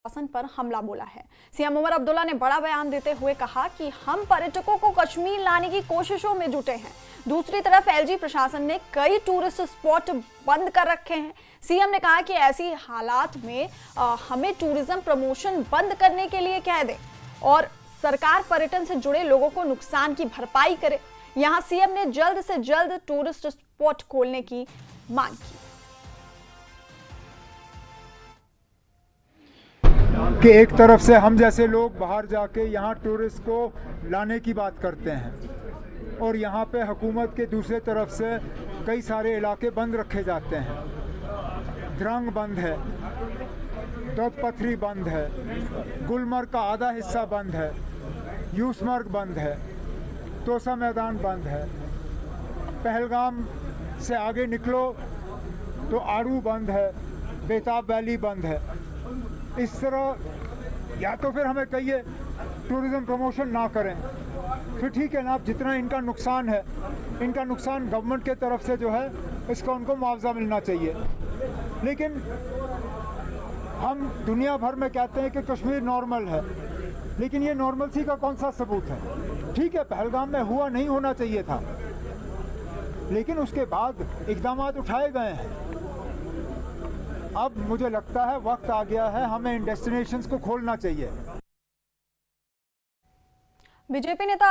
शासन पर हमला बोला है। सीएम उमर अब्दुल्ला ने बड़ा बयान देते हुए कहा कि हम पर्यटकों को कश्मीर लाने की कोशिशों में जुटे हैं। दूसरी तरफ एलजी प्रशासन ने कई टूरिस्ट स्पॉट बंद कर रखे हैं। सीएम ने कहा कि ऐसी हालात में हमें टूरिज्म प्रमोशन बंद करने के लिए कह दें और सरकार पर्यटन से जुड़े लोगों को नुकसान की भरपाई करे। यहां सीएम ने जल्द से जल्द टूरिस्ट स्पॉट खोलने की मांग की। कि एक तरफ से हम जैसे लोग बाहर जाके यहाँ टूरिस्ट को लाने की बात करते हैं और यहाँ पे हुकूमत के दूसरे तरफ से कई सारे इलाके बंद रखे जाते हैं। द्रंग बंद है, दुध पथरी बंद है, गुलमर्ग का आधा हिस्सा बंद है, यूसमर्ग बंद है, तोसा मैदान बंद है, पहलगाम से आगे निकलो तो आड़ू बंद है, बेताब वैली बंद है। इस तरह या तो फिर हमें कहिए टूरिज्म प्रमोशन ना करें, फिर ठीक है ना, जितना इनका नुकसान है, इनका नुकसान गवर्नमेंट के तरफ से जो है इसका उनको मुआवजा मिलना चाहिए। लेकिन हम दुनिया भर में कहते हैं कि कश्मीर नॉर्मल है, लेकिन ये नॉर्मलसी का कौन सा सबूत है? ठीक है, पहलगाम में हुआ नहीं होना चाहिए था, लेकिन उसके बाद इक़दाम उठाए गए हैं। अब मुझे लगता है वक्त आ गया है, हमें इन डेस्टिनेशंस को खोलना चाहिए। बीजेपी नेता